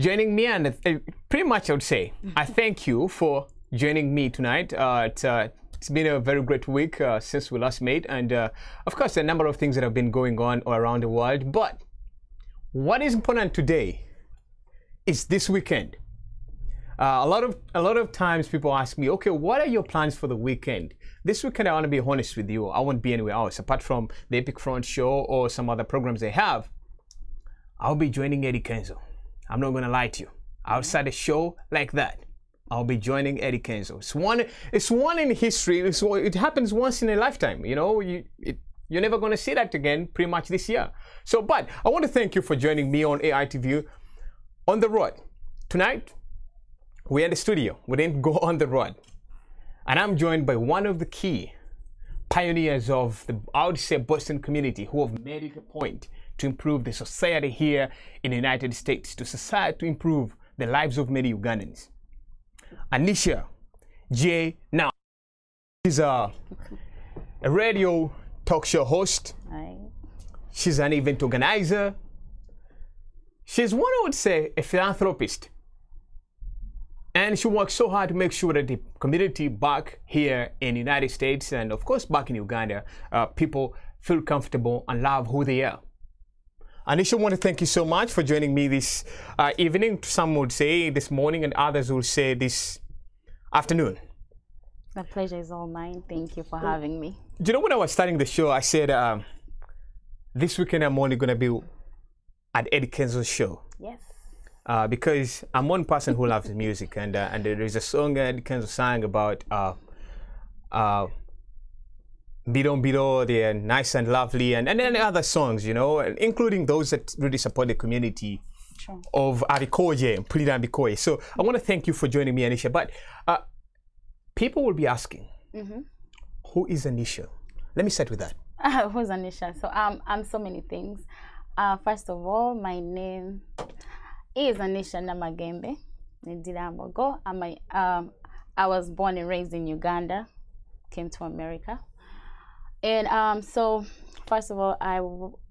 joining me, and pretty much I would say I thank you for joining me tonight. It's been a very great week since we last met, and of course a number of things that have been going on around the world. But what is important today is this weekend. A lot of times people ask me, okay, what are your plans for the weekend? This weekend, I want to be honest with you, I won't be anywhere else apart from the Epic Front show or some other programs they have. I'll be joining Eddy Kenzo. I'm not going to lie to you. Outside a show like that, I'll be joining Eddy Kenzo. It's one in history. It happens once in a lifetime. You know, you're never going to see that again pretty much this year. So, but I want to thank you for joining me on AITV on the road. Tonight, we're in the studio. We didn't go on the road. And I'm joined by one of the key pioneers of the, I would say, Boston community who have made it a point to improve the society here in the United States, to improve the lives of many Ugandans. Anisha J. Now, she's a radio talk show host. Hi. She's an event organizer. She's one, I would say, a philanthropist. And she works so hard to make sure that the community back here in the United States and, of course, back in Uganda, people feel comfortable and love who they are. Anisha, I want to thank you so much for joining me this evening. Some would say this morning and others will say this afternoon. The pleasure is all mine. Thank you for having me. Do you know, when I was starting the show, I said this weekend I'm only going to be at Eddy Kenzo's show. Yes. Because I'm one person who loves music, and there is a song Eddy Kenzo sang about Bidon Bidon, they're nice and lovely, and then other songs, you know, including those that really support the community of Abikoye and Pulira Abikoye. So I want to thank you for joining me, Anisha. But people will be asking, who is Anisha? Let me start with that. Who's Anisha? So I'm so many things. First of all, my name is Anisha Namagembe Ndirambogo. I was born and raised in Uganda, came to America. And so, first of all,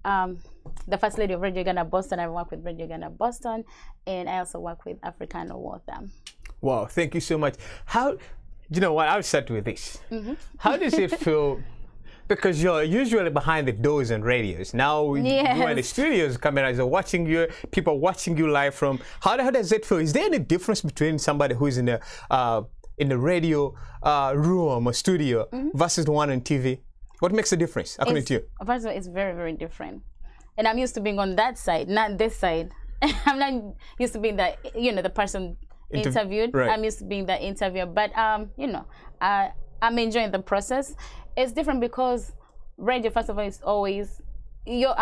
the First Lady of Radio Uganda Boston, I work with Radio Uganda Boston, and I also work with Africano Waltham. Wow, thank you so much. How, you know what, I'll start with this. How does it feel, because you're usually behind the doors and radios. Now you're in the studios, cameras are watching you, people are watching you live from, how does it feel? Is there any difference between somebody who is in the radio room or studio versus the one on TV? What makes a difference, according to you? First of all, it's very, very different. And I'm used to being on that side, not this side. I'm not used to being the, you know, the person interviewed. Right. I'm used to being the interviewer. But, you know, I'm enjoying the process. It's different because radio, first of all, is always, you're,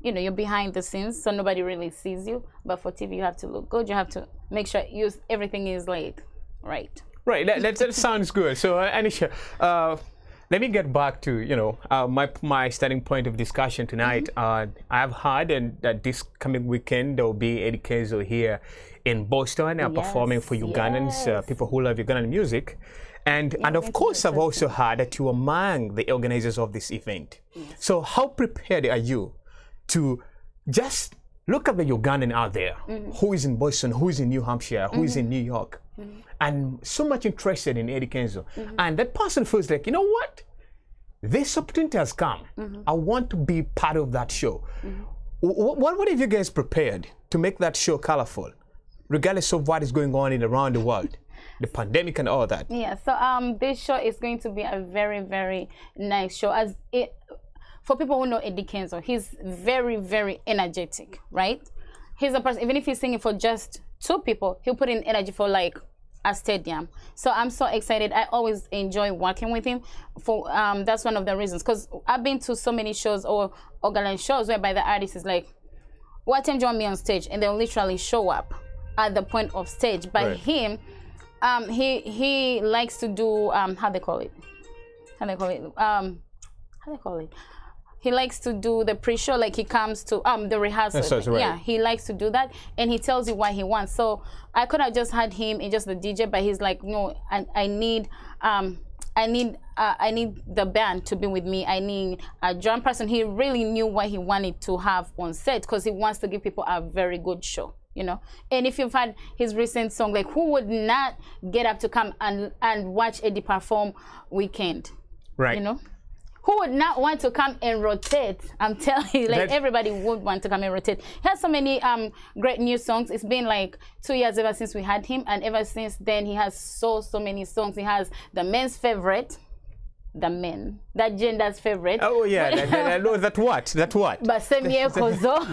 you know, you're behind the scenes, so nobody really sees you. But for TV, you have to look good. You have to make sure everything is like right. Right, that sounds good. So, Anisha, let me get back to, you know, my starting point of discussion tonight. I have heard that this coming weekend there will be Eddy Kenzo here in Boston performing for Ugandans, people who love Ugandan music. And of course, I've also heard that you're among the organizers of this event. So how prepared are you to just look at the Ugandan out there who is in Boston, who is in New Hampshire, who is in New York, and so much interested in Eddy Kenzo. And that person feels like, you know what? This opportunity has come. I want to be part of that show. What have you guys prepared to make that show colorful, regardless of what is going on around the world? The pandemic and all that. Yeah, so this show is going to be a very, very nice show. For people who know Eddy Kenzo, he's very, very energetic, right? He's a person, even if he's singing for just 2 people, he'll put in energy for like a stadium. So I'm so excited. I always enjoy working with him. That's one of the reasons, because I've been to so many shows or organized shows whereby the artist is like, what time do you want me on stage? And they'll literally show up at the point of stage. But him, he likes to do he likes to do the pre-show, like he comes to the rehearsal. Yeah, he likes to do that, and he tells you what he wants. So I could have just had him in just the DJ, but he's like, no, I need the band to be with me. I need a drum person. He really knew what he wanted to have on set because he wants to give people a very good show. you know. And if you've had his recent song, like who would not get up to come and watch Eddy perform Weekend? Right. You know? Who would not want to come and rotate? I'm telling you, like everybody would want to come and rotate. He has so many great new songs. It's been like 2 years ever since we had him, and ever since then he has so many songs. He has the men's favorite, that gender's favorite. Oh yeah, that what? But Semye Kozo.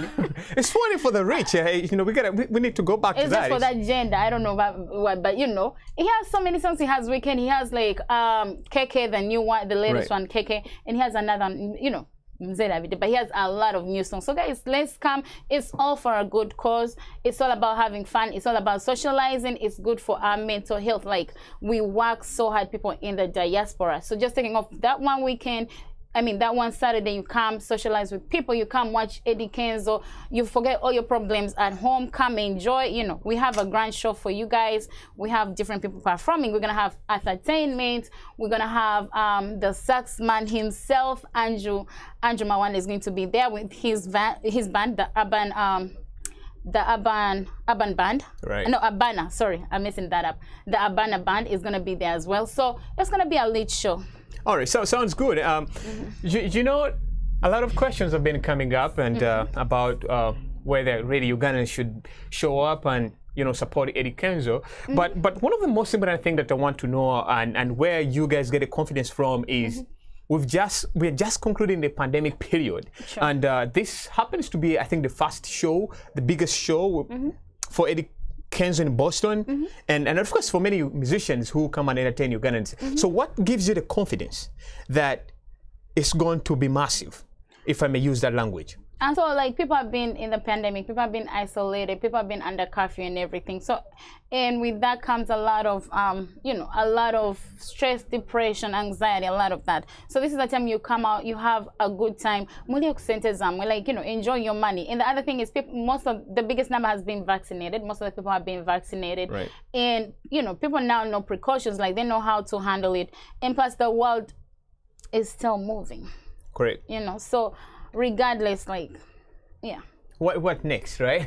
It's funny for the rich. You know, we need to go back to that. It's just for that gender. I don't know about what, but you know, he has so many songs. He has Weekend. He has like KK, the new one, the latest one, KK, and he has another one, you know, but he has a lot of new songs. So guys, let's come. It's all for a good cause. It's all about having fun. It's all about socializing. It's good for our mental health. Like, we work so hard, people in the diaspora. So just taking off that one weekend, I mean, that one Saturday, you come socialize with people, you come watch Eddy Kenzo, you forget all your problems at home, come enjoy. You know, we have a grand show for you guys. We have different people performing. We're going to have entertainment. We're going to have the sax man himself, Andrew Mawan is going to be there with his band, the Urban Band. Right. No, Abana, sorry, I'm messing that up. The Abana Band is going to be there as well. So it's going to be a lit show. All right, so sounds good. You know, a lot of questions have been coming up and about whether really Ugandans should show up and, you know, support Eddy Kenzo. But one of the most important things that I want to know and where you guys get the confidence from is we're just concluding the pandemic period, and this happens to be, I think, the first show, the biggest show for Eddy Kenzo in Boston, and of course for many musicians who come and entertain Ugandans. So what gives you the confidence that it's going to be massive, if I may use that language? And so, like, people have been in the pandemic, people have been isolated, people have been under curfew and everything. So, and with that comes a lot of, you know, a lot of stress, depression, anxiety, a lot of that. So this is the time you come out, you have a good time. Like, you know, enjoy your money. And the other thing is, most of the biggest number has been vaccinated. Most of the people have been vaccinated. Right. And, you know, people now know precautions, like they know how to handle it. And plus, the world is still moving. Correct. You know, so regardless, like, yeah. What next, right?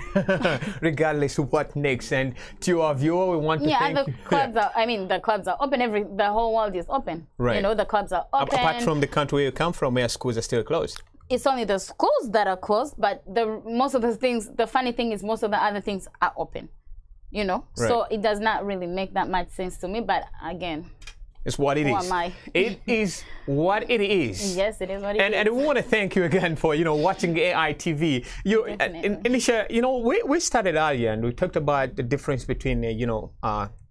Regardless of what next, and to our viewer, we want to thank. The clubs are. I mean, the clubs are open. The whole world is open. Right. You know, the clubs are open. Apart from the country where you come from, where schools are still closed. It's only the schools that are closed, but most of the things. The funny thing is, most of the other things are open. You know, so it does not really make that much sense to me. But again, it's what it is. Who am I? It is what it is. Yes, it is what it is. And we want to thank you again for, you know, watching AITV. Anisha, you know, we started earlier and we talked about the difference between, you know,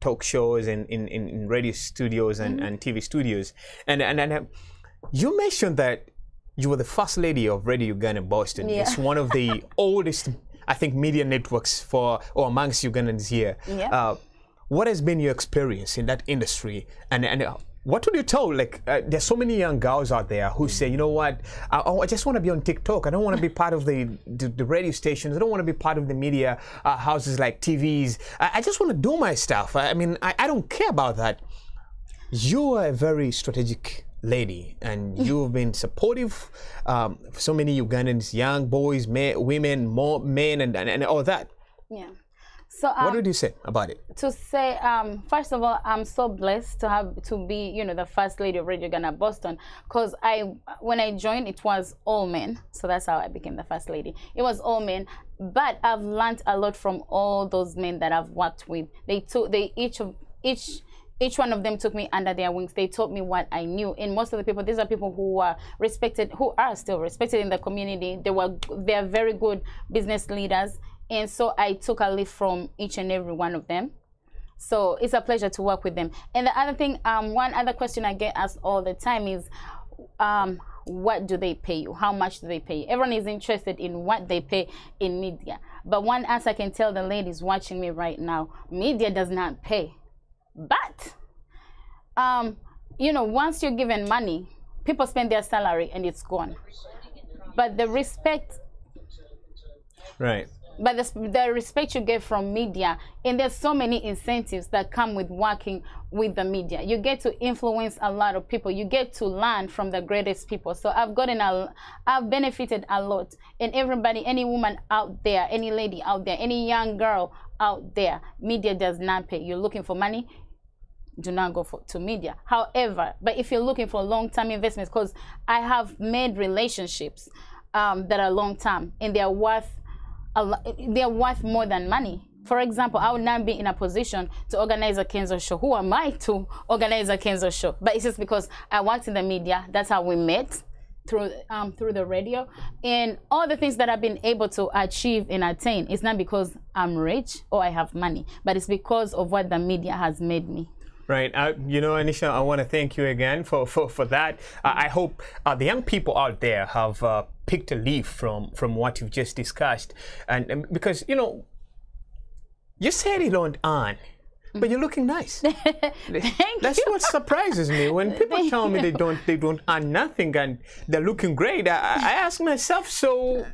talk shows and in radio studios and TV studios. And you mentioned that you were the first lady of Radio Uganda in Boston. Yeah. It's one of the oldest, I think, media networks amongst Ugandans here. Yeah. What has been your experience in that industry, and what would you tell? Like, there's so many young girls out there who say, you know what, I just want to be on TikTok. I don't want to be part of the radio stations. I don't want to be part of the media houses like TVs. I just want to do my stuff. I mean, I don't care about that. You are a very strategic lady, and you've been supportive for so many Ugandans, young boys, women, more men, and all that. Yeah. So what would you say about it? To say, first of all, I'm so blessed to be, you know, the first lady of Radio Uganda Boston, because when I joined, it was all men. So that's how I became the first lady. It was all men, but I've learned a lot from all those men that I've worked with. Each one of them took me under their wings. They taught me what I knew. And most of the people, these are people who are respected, who are still respected in the community. They are very good business leaders. And so I took a leaf from each and every one of them. So it's a pleasure to work with them. And the other thing, one other question I get asked all the time is, what do they pay you? How much do they pay you? Everyone is interested in what they pay in media. But one answer I can tell the ladies watching me right now, media does not pay. But, you know, once you're given money, people spend their salary and it's gone. But the respect... Right. by the respect you get from media, and there's so many incentives that come with working with the media. You get to influence a lot of people. You get to learn from the greatest people. So I've benefited a lot. And everybody, any woman out there, any lady out there, any young girl out there, media does not pay. You're looking for money, do not go to media. However, but if you're looking for long-term investments, because I have made relationships that are long-term, and they're worth more than money. For example, I would not be in a position to organize a Kenzo show. Who am I to organize a Kenzo show? But it's just because I worked in the media. That's how we met, through the radio. And all the things that I've been able to achieve and attain, it's not because I'm rich or I have money, but it's because of what the media has made me. Right. You know, Anisha, I want to thank you again for that. I hope the young people out there have picked a leaf from what you've just discussed. And because, you know, you said it on, but you're looking nice. That's what surprises me. When people tell me they don't earn nothing and they're looking great, I ask myself, so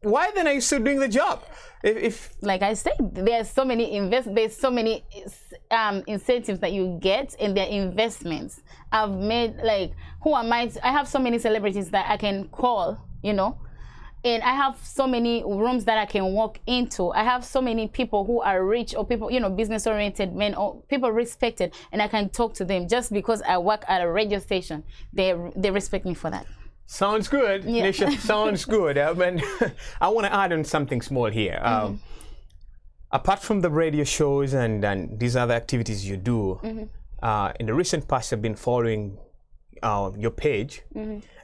why then are you still doing the job? If like I said, there's so many incentives that you get, and their investments. I've made, like, who am I? I have so many celebrities that I can call, you know, and I have so many rooms that I can walk into. I have so many people who are rich, or people, you know, business-oriented men, or people respected, and I can talk to them just because I work at a radio station. They respect me for that. Sounds good, yeah. Nisha, sounds good. And I want to add on something small here. Apart from the radio shows and these other activities you do, in the recent past I've been following your page,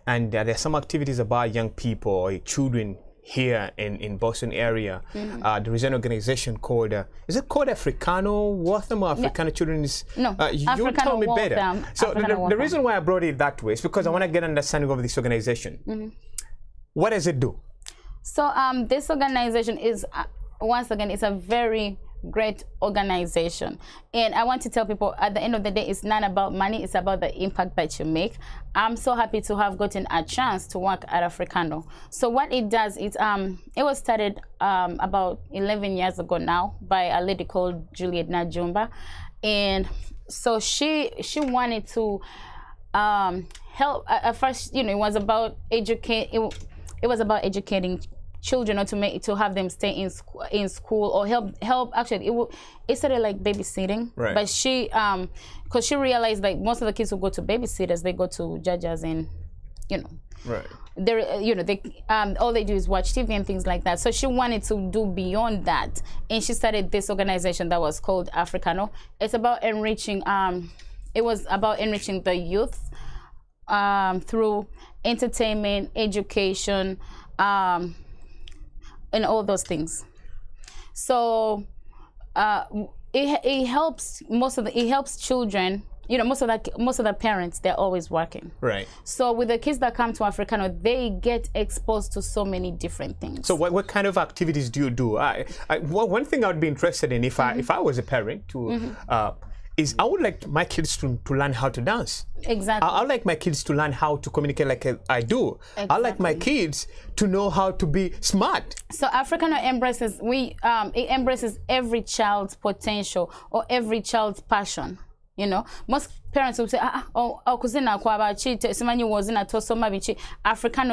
and there's some activities about young people or children here in Boston area. There is an organization called, is it called Africano, Waltham, or Africano Children's? No, you tell me better. Waltham. So the reason why I brought it that way is because I want to get an understanding of this organization. What does it do? So this organization is, once again, it's a very great organization, and I want to tell people, at the end of the day, it's not about money, it's about the impact that you make. I'm so happy to have gotten a chance to work at Africano. So what it does is, it was started about 11 years ago now by a lady called Juliet Najumba, and so she wanted to help. At first, you know, it was about educating children, or to have them stay in school, or help. Actually, it started like babysitting, right. But she, because she realized, like, most of the kids who go to babysitters, they go to judges, and, you know, right. They're, you know, they all they do is watch TV and things like that. So she wanted to do beyond that, and she started this organization that was called Africano. It's about enriching. It was about enriching the youth through entertainment, education, and all those things. So it helps children. You know, most of the parents, they're always working. Right. So with the kids that come to Africano, they get exposed to so many different things. So what kind of activities do you do? Well, one thing I would be interested in, if I was a parent, is I would like my kids to learn how to dance. Exactly. I like my kids to learn how to communicate like I do. Exactly. I like my kids to know how to be smart. So Africano embraces, it embraces every child's potential, or every child's passion. You know, most parents will say, Africano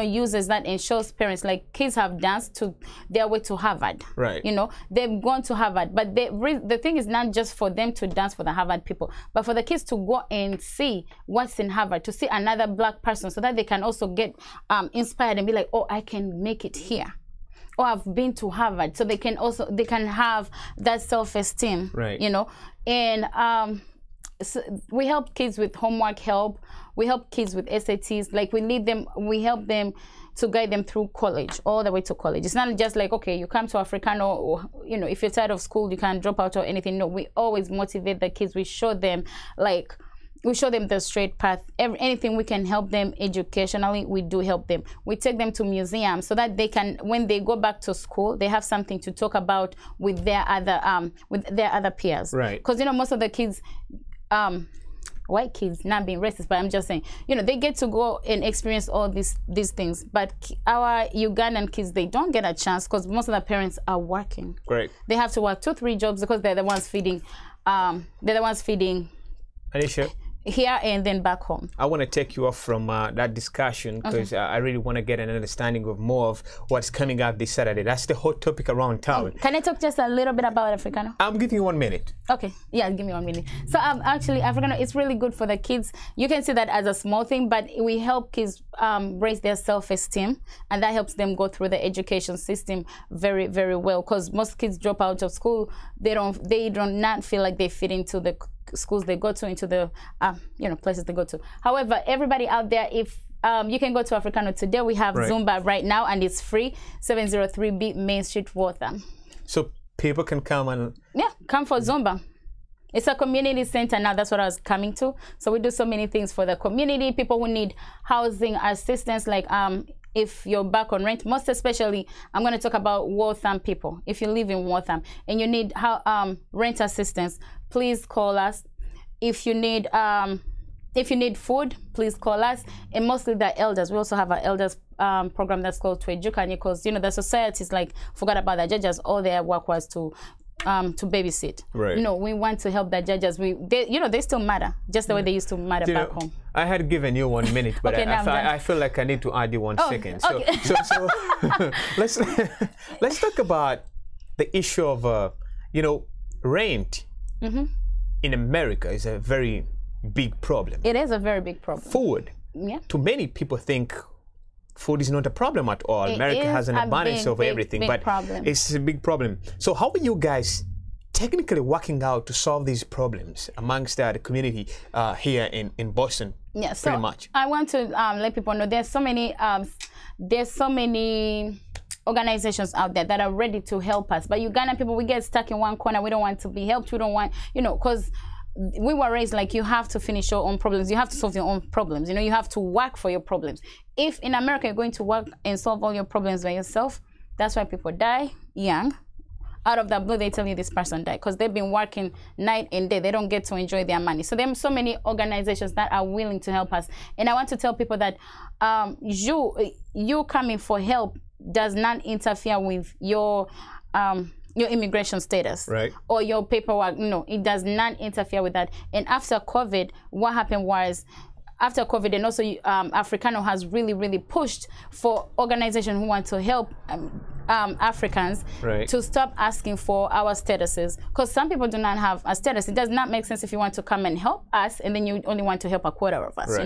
uses that and shows parents, like, kids have danced to their way to Harvard. Right. You know, they've gone to Harvard, but the thing is not just for them to dance for the Harvard people, but for the kids to go and see what's in Harvard, to see another black person, so that they can also get inspired and be like, oh, I can make it here. Or I've been to Harvard, so they can have that self-esteem. Right. You know, and so we help kids with homework help. We help kids with SATs. Like, we help them to guide them through college, all the way to college. It's not just like, okay, you come to Africano, or, you know, if you're tired of school, you can drop out or anything. No, we always motivate the kids. We show them, like, the straight path. Anything we can help them educationally, we do help them. We take them to museums so that they can, when they go back to school, they have something to talk about with their other peers. Right. Because, you know, most of the kids, white kids, not being racist, but I'm just saying, you know, they get to go and experience all these things. But our Ugandan kids, they don't get a chance because most of the parents are working. Great. They have to work 2-3 jobs because they're the ones feeding. Anisha, here and then back home. I want to take you off from that discussion because I really want to get an understanding of more of what's coming up this Saturday. That's the hot topic around town. Can I talk just a little bit about Africano? I'm giving you 1 minute. Okay, yeah, give me 1 minute. So actually, Africano, it's really good for the kids. You can see that as a small thing, but we help kids raise their self-esteem, and that helps them go through the education system very, very well. Because most kids drop out of school, they do not feel like they fit into the schools they go to, into the places they go to. However, everybody out there, if you can go to Africano today, we have Zumba right now, and it's free. 703B Main Street, Waltham. So people can come and come for Zumba. It's a community center now. That's what I was coming to. So we do so many things for the community. People who need housing assistance, like if you're back on rent, most especially, I'm going to talk about Waltham people. If you live in Waltham and you need rent assistance, please call us. If you need food, please call us. And mostly the elders. We also have an elders program that's called Twejukanye, because the societies forgot about the judges. All their work was to babysit. Right. No, we want to help the judges. They still matter, just the way they used to matter back home. I had given you 1 minute, but okay, I feel like I need to add you 1 second. So, okay. so let's talk about the issue of rent in America is a very big problem. It is a very big problem. Food. Yeah. Too many people think food is not a problem at all. America has an abundance of everything, but it's a big problem. So how are you guys technically working out to solve these problems amongst the community here in Boston? Yeah, so pretty much. I want to let people know there's so many organizations out there that are ready to help us. But Ugandan people, we get stuck in one corner. We don't want to be helped. We don't want, because we were raised like you have to finish your own problems. You have to solve your own problems. You have to work for your problems. If in America you're going to work and solve all your problems by yourself, that's why people die young. Out of the blue, they tell you this person died because they've been working night and day. They don't get to enjoy their money. So there are so many organizations that are willing to help us. And I want to tell people that you coming for help does not interfere with your immigration status, right, or your paperwork. No, it does not interfere with that. And after COVID, what happened was, after COVID, and also Africano has really pushed for organizations who want to help Africans to stop asking for our statuses, because some people do not have a status. It does not make sense if you want to come and help us and then you only want to help a quarter of us,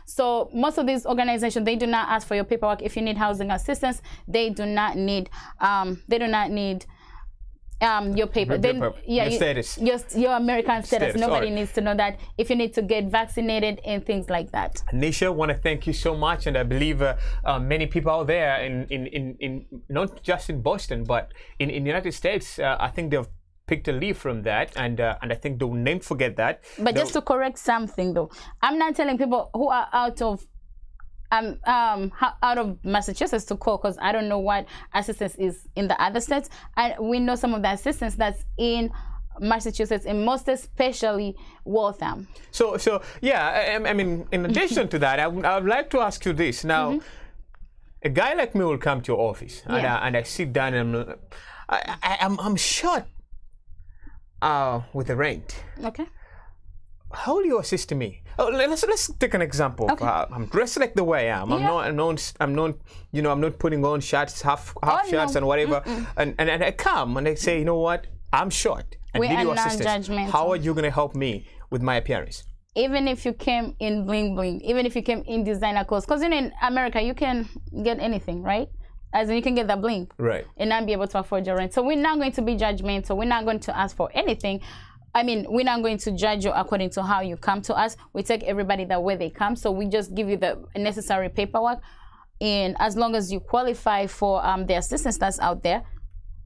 So most of these organizations, they do not ask for your paperwork. If you need housing assistance, they do not need your paper. Your status. Your American status. Nobody needs to know that. If you need to get vaccinated and things like that. Nisha, I want to thank you so much, and I believe many people out there in not just in Boston but in the United States, I think they've picked a leaf from that, and I think they'll never forget that. But just to correct something though, I'm not telling people who are out of Massachusetts to call, because I don't know what assistance is in the other states. And we know some of the assistance that's in Massachusetts, and most especially Waltham. So yeah, I mean, in addition to that, I would like to ask you this. Now, a guy like me will come to your office, and I sit down, and I'm short with the rent. Okay. How will you assist me? Oh, let's take an example. Okay. I'm dressed like the way I am. I'm not putting on shirts, half shirts and whatever. And I come and I say, you know what? I'm short. And we need are your assistance. Non-judgmental. How are you going to help me with my appearance? Even if you came in bling bling, even if you came in designer clothes, because in America you can get anything, right? As in, you can get the bling, right, and not be able to afford your rent. So we're not going to be judgmental. We're not going to ask for anything. I mean, we're not going to judge you according to how you come to us. We take everybody the way they come. So we just give you the necessary paperwork. And as long as you qualify for the assistance that's out there,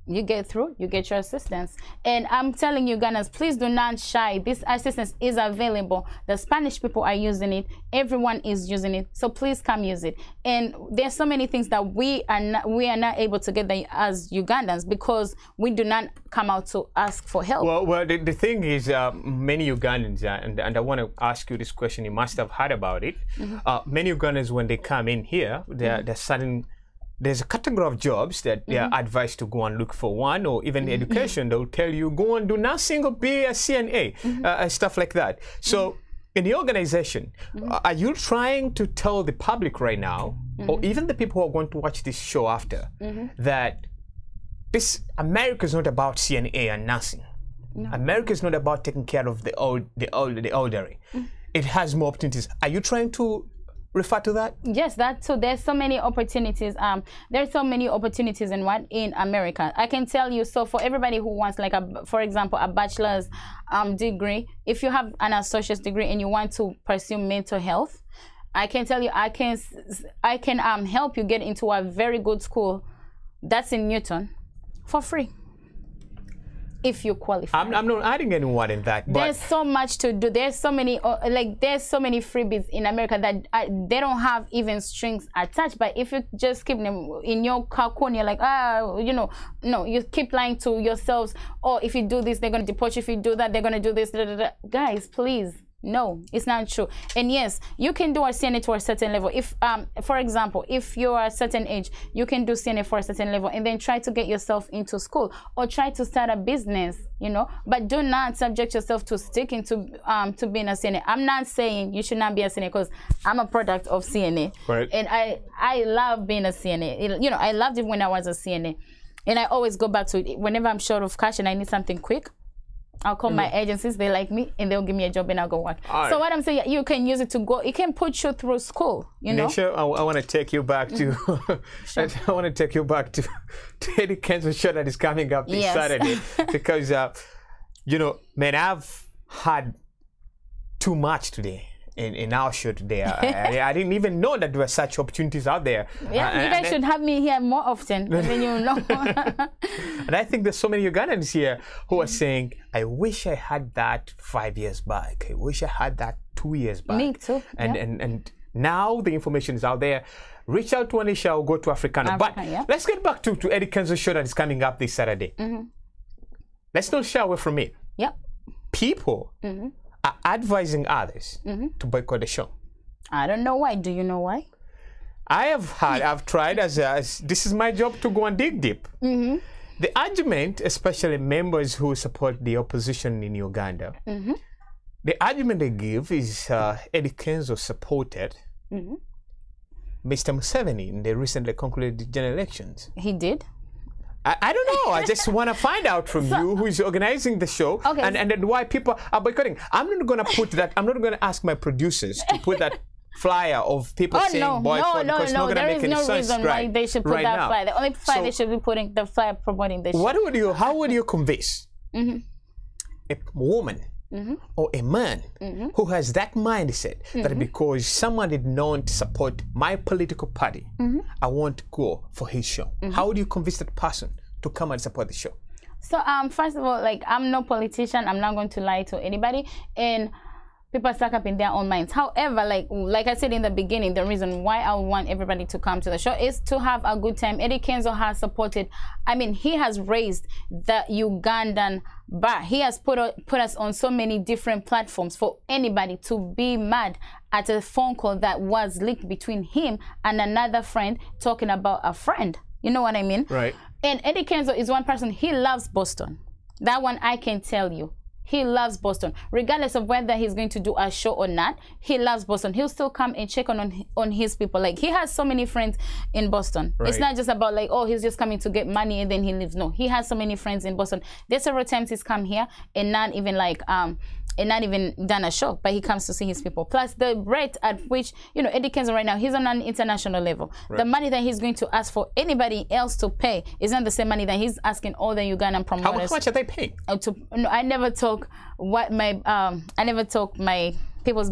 you get through, you get your assistance. And I'm telling you, Ugandans, please do not shy. This assistance is available. The Spanish people are using it. Everyone is using it. So please come use it. And there's so many things that we are not able to get as Ugandans because we do not come out to ask for help. Well, the thing is, many Ugandans, and I want to ask you this question, you must have heard about it. Many Ugandans, when they come in here, they're sudden. There's a category of jobs that they are advised to go and look for one, or even education, they'll tell you, go and do nursing or be a CNA, stuff like that. So in the organization, are you trying to tell the public right now, or even the people who are going to watch this show after, that America is not about CNA and nursing? No. America is not about taking care of the elderly. It has more opportunities. Are you trying to refer to that? Yes, that too. There's so many opportunities. There's so many opportunities in America. I can tell you. So for everybody who wants, like, for example, a bachelor's degree, if you have an associate's degree and you want to pursue mental health, I can tell you, I can help you get into a very good school that's in Newton for free, if you qualify. I'm not adding anyone in that. But there's so much to do. There's so many there's so many freebies in America that they don't have even strings attached. But if you just keep them in your corner, like, no, you keep lying to yourselves. Or if you do this, they're gonna deport you. If you do that, they're gonna do this. Guys, please. No, it's not true. And yes, you can do a CNA to a certain level. If, for example, if you're a certain age, you can do CNA for a certain level and then try to get yourself into school or try to start a business, but do not subject yourself to sticking to being a CNA. I'm not saying you should not be a CNA because I'm a product of CNA. Right. And I love being a CNA. I loved it when I was a CNA. And I always go back to it. Whenever I'm short of cash and I need something quick, I'll call my agencies, they like me, and they'll give me a job and I'll go work. Right. So what I'm saying, you can use it to go, it can put you through school, Nisha, I want to take you back to, I want to take you back to Eddy Kenzo show that is coming up this Saturday. Because, man, I've had too much today. In our show today. I didn't even know that there were such opportunities out there. Yeah, you guys should have me here more often, and then you know. And I think there's so many Ugandans here who are saying, I wish I had that 5 years back. I wish I had that 2 years back. Me too. And now the information is out there. Reach out to Anisha or go to Africano. But let's get back to Eddy Kenzo's show that is coming up this Saturday. Let's not shy away from it. Yep. People are advising others to boycott the show. I don't know why. Do you know why? I've tried as this is my job to go and dig deep. The argument, especially members who support the opposition in Uganda, the argument they give is Eddy Kenzo supported Mr. Museveni in the recently concluded general elections. He did? I don't know. I just want to find out from you who is organizing the show and why people are boycotting. I'm not going to put that. I'm not going to ask my producers to put that flyer of people saying boycott because it's not going to make any sense. There is no reason why they should put that flyer. The only flyer they should be putting the flyer promoting the show. How would you convince a woman or a man who has that mindset that because someone did not support my political party, I want to go for his show? How would you convince that person to come and support the show? So first of all, like, I'm no politician. I'm not going to lie to anybody, and people stuck up in their own minds. However, like I said in the beginning, the reason why I want everybody to come to the show is to have a good time. Eddy Kenzo has supported, he has raised the Ugandan bar. He has put us on so many different platforms for anybody to be mad at a phone call that was leaked between him and another friend talking about a friend. You know what I mean? Right. And Eddy Kenzo is one person, he loves Boston. That one I can tell you. He loves Boston. Regardless of whether he's going to do a show or not, he loves Boston. He'll still come and check on his people. Like, he has so many friends in Boston. Right. It's not just about like, oh, he's just coming to get money and then he leaves. No, he has so many friends in Boston. There's several times he's come here and not even done a show, but he comes to see his people. Plus the rate at which, Eddy Kenzo right now, he's on an international level. Right. The money that he's going to ask for anybody else to pay is not the same money that he's asking all the Ugandan promoters. How much are they paying? I never talk my people's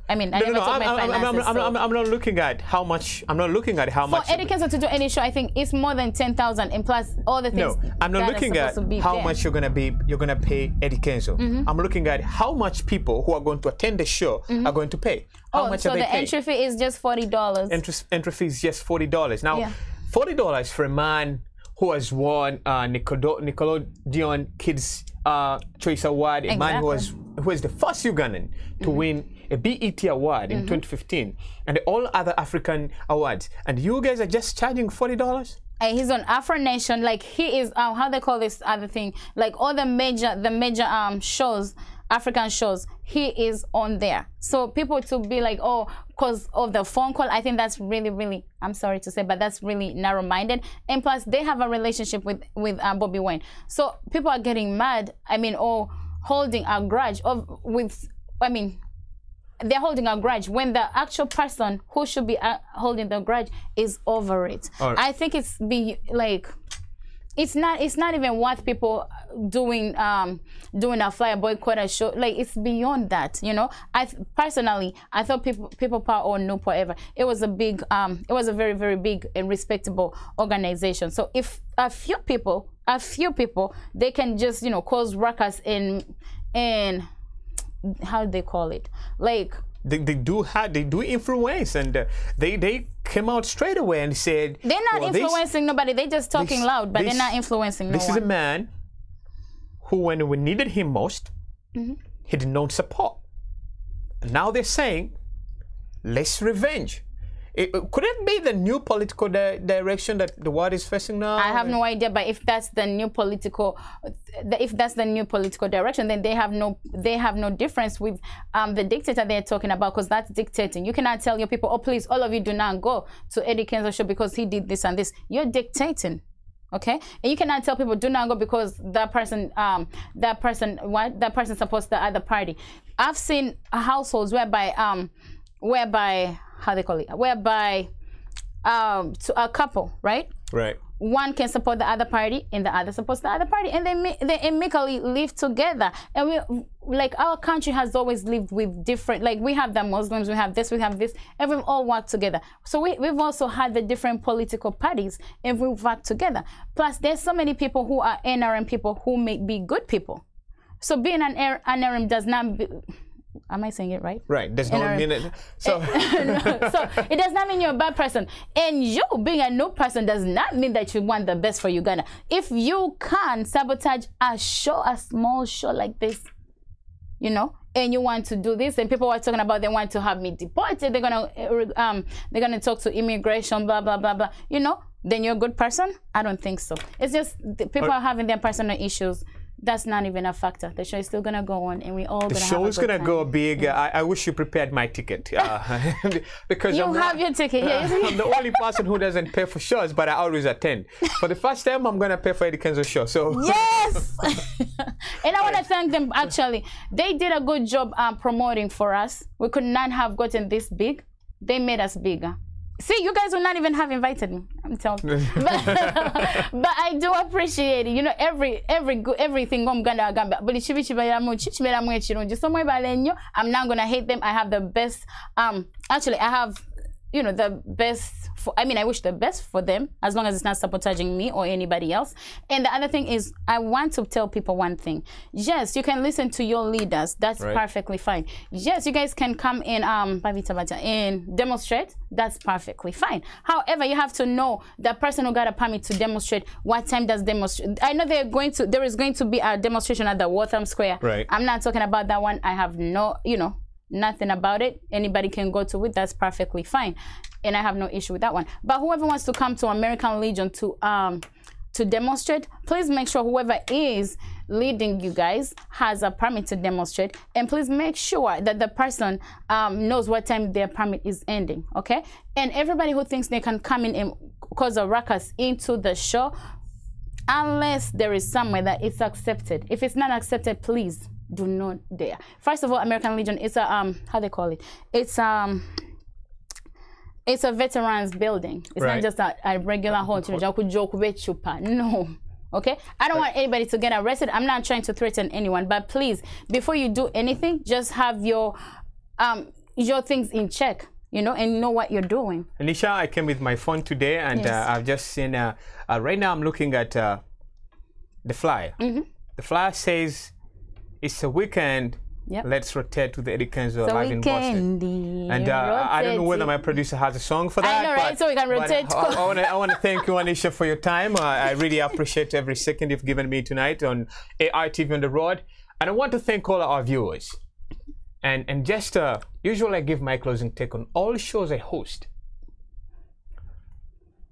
I mean, I never took my finances. I'm not looking at how much. I'm not looking at how much. For Eddy Kenzo to do any show, I think it's more than 10,000, and plus all the things. No, I'm not looking at how much you're gonna pay Eddy Kenzo. I'm looking at how much people who are going to attend the show are going to pay. How much so are they the paying? entry fee is just $40. Entry fee is just $40. Now, $40 for a man who has won Nickelodeon Kids Choice Award, a man who is the first Ugandan to win a BET award in 2015, and all other African awards, and you guys are just charging $40? He's on Afro Nation, like he is how they call this other thing, like all the major shows, African shows, he is on there. So people to be like, oh, because of the phone call, I think that's really, I'm sorry to say, but that's really narrow-minded. And plus, they have a relationship with Bobby Wine. So people are getting mad, I mean, or holding a grudge they're holding a grudge when the actual person who should be holding the grudge is over it. Right. I think it's not even worth people doing a flyer boycott a show. Like, it's beyond that, you know. I thought people power or no forever. It was a very, very big and respectable organization. So if a few people they can just, you know, cause ruckus in how do they call it, like they do influence, and they came out straight away and said they're not influencing nobody. They're just talking loud, but they're not influencing no one. This is a man who, when we needed him most, he did not support. Now they're saying, let's revenge. Could it be the new political direction that the world is facing now? I have no idea, but if that's the new political direction, then they have no difference with the dictator they're talking about, because that's dictating. You cannot tell your people, oh please, all of you do not go to Eddy Kenzo show because he did this and this. You're dictating. Okay, and you cannot tell people do not go because that person supports the other party. I've seen households whereby how they call it, whereby to a couple, right? Right. One can support the other party and the other supports the other party, and they amicably live together. And we, like, our country has always lived with different, like, we have the Muslims, we have this, and we've all worked together. So we've also had the different political parties, and we've worked together. Plus, there's so many people who are NRM people who may be good people. So being an NRM does not be, am I saying it right? Right. Does not mean it. So. So it does not mean you're a bad person. And you being a new person does not mean that you want the best for Uganda. If you can sabotage a small show like this, you know, and you want to do this, and people are talking about they want to have me deported, they're gonna talk to immigration, blah blah blah blah. You know, then you're a good person? I don't think so. It's just people are having their personal issues. That's not even a factor. The show is still gonna go on, and we all gonna have a good time. The show is gonna go big. Yeah. I wish you prepared my ticket because you have your ticket. Yeah, I'm the only person who doesn't pay for shows, but I always attend. For the first time, I'm gonna pay for Eddy Kenzo's show. So yes, and I want to thank them. Actually, they did a good job promoting for us. We could not have gotten this big. They made us bigger. See, you guys would not even have invited me. I'm telling you. But I do appreciate it. You know, everything I'm gonna gamba. But I'm not gonna hate them. I have the best. Actually, I have, you know, the best. I mean, I wish the best for them, as long as it's not sabotaging me or anybody else. And the other thing is, I want to tell people one thing. Yes, you can listen to your leaders. That's perfectly fine. Yes, you guys can come in and demonstrate. That's perfectly fine. However, you have to know the person who got a permit to demonstrate, what time does demonstrate. I know there is going to be a demonstration at the Waltham Square. Right. I'm not talking about that one. I have no, you know, nothing about it. Anybody can go to it. That's perfectly fine. And I have no issue with that one. But whoever wants to come to American Legion to demonstrate, please make sure whoever is leading you guys has a permit to demonstrate, and please make sure that the person knows what time their permit is ending, okay? And everybody who thinks they can come in and cause a ruckus into the show, unless there is somewhere that it's accepted. If it's not accepted, please do not dare. First of all, American Legion is a how they call it? It's a veterans building. It's not just a regular hotel. No. Okay? I don't want anybody to get arrested. I'm not trying to threaten anyone. But please, before you do anything, just have your your things in check, you know, and know what you're doing. Anisha, I came with my phone today, and Yes. I've just seen, right now I'm looking at the flyer. The flyer says, it's a weekend, Yep. let's rotate to the Eddy Kenzo So live in Boston. And I don't know whether my producer has a song for that. I know, right? So we can rotate. I want to thank you, Anisha, for your time. I really appreciate every second you've given me tonight on AI TV on the road. And I want to thank all our viewers. And just, usually I give my closing take on all shows I host.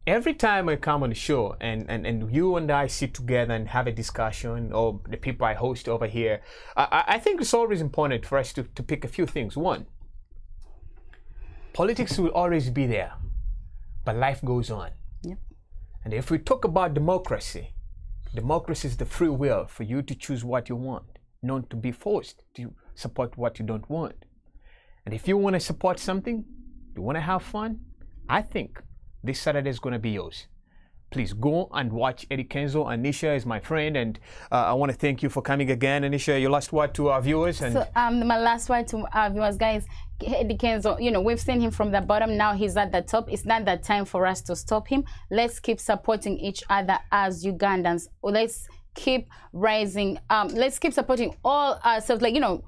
Every time I come on the show and you and I sit together and have a discussion, or the people I host over here, I think it's always important for us to pick a few things. One, politics will always be there, but life goes on. Yep. And if we talk about democracy, democracy is the free will for you to choose what you want, not to be forced to support what you don't want. And if you want to support something, you want to have fun, I think this Saturday is going to be yours. Please go and watch Eddy Kenzo. Anisha is my friend, and I want to thank you for coming again. Anisha, your last word to our viewers. And so my last word to our viewers, guys, Eddy Kenzo, you know, we've seen him from the bottom, now he's at the top. It's not that time for us to stop him. Let's keep supporting each other as Ugandans. Let's keep rising. Let's keep supporting all ourselves, like, you know,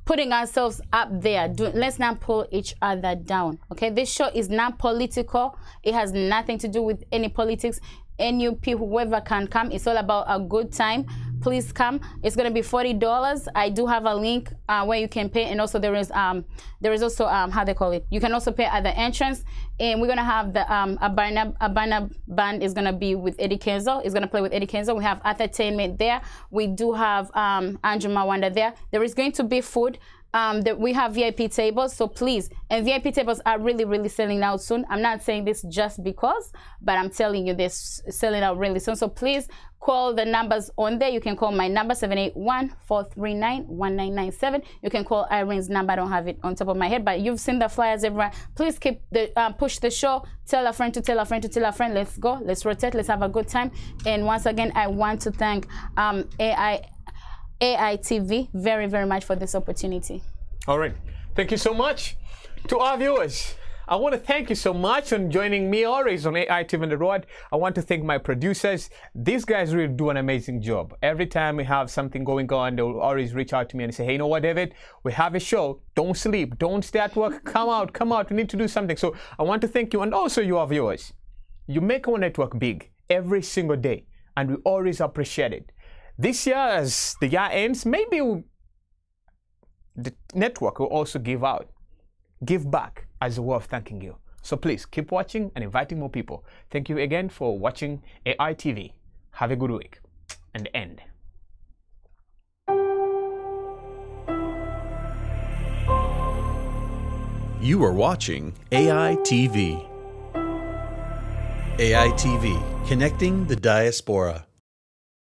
putting ourselves up there. Let's not pull each other down. Okay, this show is not political. It has nothing to do with any politics. NUP, whoever can come, it's all about a good time. Please come. It's going to be $40. I do have a link where you can pay, and also there is also how they call it, you can also pay at the entrance. And we're going to have the Abana band is going to be with Eddy Kenzo. It's going to play with Eddy Kenzo. We have entertainment there. We do have Andrew Mawanda there. There is going to be food. We have VIP tables, so please, and VIP tables are really selling out soon. I'm not saying this just because, but I'm telling you this selling out really soon. So please call the numbers on there. You can call my number 781-439-1997. You can call Irene's number. I don't have it on top of my head, but you've seen the flyers everywhere. Please keep the push the show. Tell a friend to tell a friend to tell a friend. Let's go. Let's rotate. Let's have a good time. And once again, I want to thank AI TV very much for this opportunity. all right, thank you so much to our viewers. I want to thank you so much on joining me always on AI TV on the road. I want to thank my producers. These guys really do an amazing job. Every time we have something going on, they'll always reach out to me and say, hey, you know what, David, we have a show. Don't sleep. Don't stay at work. Come out. We need to do something. So I want to thank you, and also you, our viewers. You make our network big every single day, and we always appreciate it. This year, as the year ends, maybe the network will also give back as a way of thanking you. So please keep watching and inviting more people. Thank you again for watching AI TV. Have a good week. And end. You are watching AI TV. AI TV, connecting the diaspora.